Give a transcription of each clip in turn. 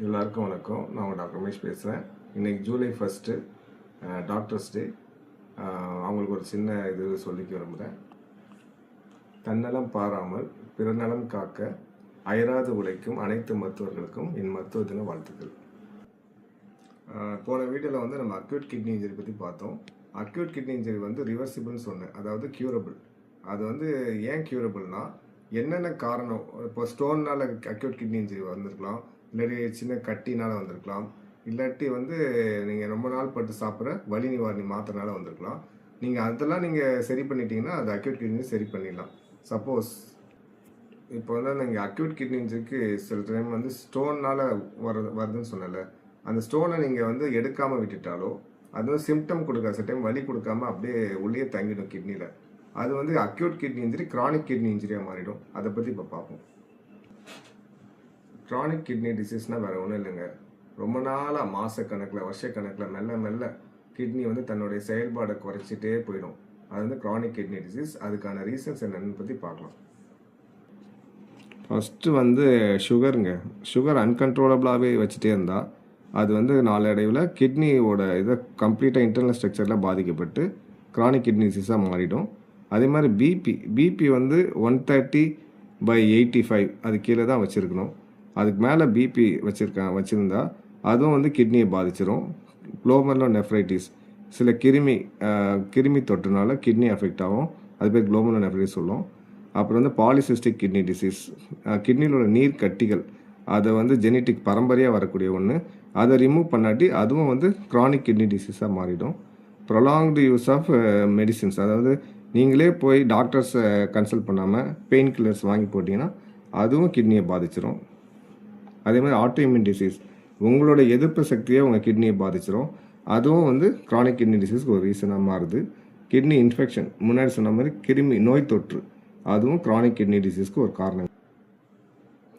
எல்லாருக்கும் வணக்கம். நான் உங்கள் டாக்டர் ரமேஷ் பேசுகிறேன். இன்றைக்கி ஜூலை 1 டாக்டர்ஸ் டே. அவங்களுக்கு ஒரு சின்ன இது சொல்லிக்க விரும்புகிறேன். தன்னலம் பாராமல் பிறநலம் காக்க அயராது உழைக்கும் அனைத்து மருத்துவர்களுக்கும் என் மருத்துவ தின வாழ்த்துக்கள். போன வீடியோவில் வந்து நம்ம அக்யூட் கிட்னி இன்ஜரி பற்றி பார்த்தோம். அக்யூட் கிட்னி இன்ஜரி வந்து ரிவர்சிபிள்னு சொன்னேன், அதாவது க்யூரபிள். அது வந்து ஏன் க்யூரபிள்னா, என்னென்ன காரணம், இப்போ ஸ்டோன்னால் அக்யூட் கிட்னி இன்ஜரி வந்திருக்கலாம், இல்லாட்டி சின்ன கட்டினால் வந்திருக்கலாம், இல்லாட்டி வந்து நீங்கள் ரொம்ப நாள் பட்டு சாப்பிட்ற வலி நிவாரணி மாத்திரனால வந்திருக்கலாம். அதெல்லாம் நீங்கள் சரி பண்ணிட்டீங்கன்னா அது அக்யூட் கிட்னி சரி பண்ணிடலாம். சப்போஸ் இப்போ வந்து நீங்கள் அக்யூட் கிட்னி இன்ஜரிக்கு சில டைம் வந்து ஸ்டோன்னால் வருதுன்னு சொன்னல, அந்த ஸ்டோனை நீங்கள் வந்து எடுக்காமல் விட்டுட்டாலோ, அது வந்து சிம்டம் கொடுக்காது, சில டைம் வலி கொடுக்காம அப்படியே உள்ளே தங்கிடும் கிட்னியில். அது வந்து acute kidney injury chronic kidney இன்ஜரியாக மாறிடும். அதை பற்றி இப்போ பார்ப்போம். கிரானிக் கிட்னி டிசீஸ்னால் வேறு ஒன்றும் இல்லைங்க. ரொம்ப நாளாக மாதக்கணக்கில் வருஷக்கணக்கில் மெல்ல மெல்ல கிட்னி வந்து தன்னுடைய செயல்பாடை குறைச்சிட்டே போயிடும். அது வந்து கிரானிக் கிட்னி டிசீஸ். அதுக்கான ரீசன்ஸ் என்னென்னு பற்றி பார்க்கலாம். ஃபஸ்ட்டு வந்து சுகருங்க. சுகர் அன்கண்ட்ரோலபிளாகவே வச்சுட்டே இருந்தால் அது வந்து நாளடைவில் கிட்னியோட இதை கம்ப்ளீட்டாக இன்டர்னல் ஸ்ட்ரக்சரில் பாதிக்கப்பட்டு கிரானிக் கிட்னி டிசீஸாக மாறிடும். அதே மாதிரி பிபி வந்து 130/85 அது கீழே தான் வச்சுருக்கணும். அதுக்கு மேலே பிபி வச்சுருந்தா அதுவும் வந்து கிட்னியை பாதிச்சிடும். குளோமெருலோநெஃப்ரைட்டிஸ், சில கிருமி தொற்றுனால கிட்னி அஃபெக்ட் ஆகும். அது பேர் குளோமெருலோநெஃப்ரைட்டிஸ் சொல்லும். அப்புறம் வந்து பாலிசிஸ்டிக் கிட்னி டிசீஸ், கிட்னியில் உள்ள நீர் கட்டிகள், அதை வந்து ஜெனட்டிக் பரம்பரையாக வரக்கூடிய ஒன்று. அதை ரிமூவ் பண்ணாட்டி அதுவும் வந்து கிரானிக் கிட்னி டிசீஸாக மாறிடும். ப்ரொலாங்டு யூஸ் ஆஃப் மெடிசின்ஸ், அதாவது நீங்களே போய் டாக்டர்ஸை கன்சல்ட் பண்ணாமல் பெயின் கில்லர்ஸ் வாங்கி போட்டிங்கன்னா அதுவும் கிட்னியை பாதிச்சிடும். அதே மாதிரி ஆட்டோஇம்யூன் டிசீஸ், உங்களோட எதிர்ப்பு சக்தியை உங்கள் கிட்னியை பாதிச்சிடும். அதுவும் வந்து கிரானிக் கிட்னி டிசீஸ்க்கு ஒரு ரீசனாக மாறுது. கிட்னி இன்ஃபெக்ஷன், முன்னாடி சொன்ன மாதிரி கிருமி நோய் தொற்று, அதுவும் கிரானிக் கிட்னி டிசீஸ்க்கு ஒரு காரணம்.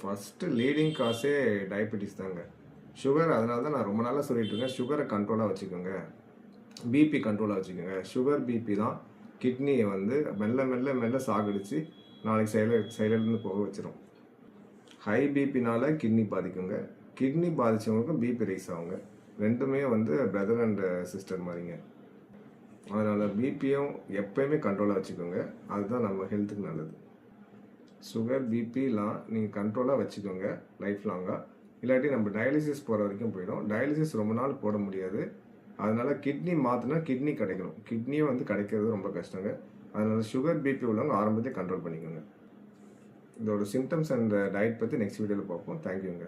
ஃபஸ்ட்டு லீடிங் காசே டயபெட்டிஸ் தாங்க. சுகர், அதனால தான் நான் ரொம்ப நாளாக சொல்லிட்டு இருக்கேன், சுகரை கண்ட்ரோலாக வச்சுக்கோங்க, பிபி கண்ட்ரோலாக வச்சுக்கோங்க. சுகர் பிபி தான் கிட்னியை வந்து மெல்ல மெல்ல மெல்ல சாகடிச்சு நாளைக்கு செயலிருந்து போக வச்சிடும். ஹை பிபினால் கிட்னி பாதிக்குங்க. கிட்னி பாதித்தவங்களுக்கும் பிபி ரைஸ் ஆகுங்க. ரெண்டுமே வந்து பிரதர் அண்ட் சிஸ்டர் மாதிரிங்க. அதனால் பிபியும் எப்போயுமே கண்ட்ரோலாக வச்சுக்கோங்க. அதுதான் நம்ம ஹெல்த்துக்கு நல்லது. சுகர் பிபிலாம் நீங்கள் கண்ட்ரோலாக வச்சுக்கோங்க லைஃப் லாங்காக. இல்லாட்டி நம்ம டயாலிசிஸ் போகிற வரைக்கும் போயிடும். டயாலிசிஸ் ரொம்ப நாள் போட முடியாது. அதனால் கிட்னி மாற்றினா கிட்னி கிடைக்கணும். கிட்னியும் வந்து கிடைக்கிறது ரொம்ப கஷ்டங்க. அதனால் சுகர் பிபி உள்ளவங்க ஆரம்பத்தையே கண்ட்ரோல் பண்ணிக்கோங்க. இதோட சிம்டம்ஸ் அண்ட் டயட் பற்றி நெக்ஸ்ட் வீடியோவில் பார்ப்போம். தேங்க்யூங்க.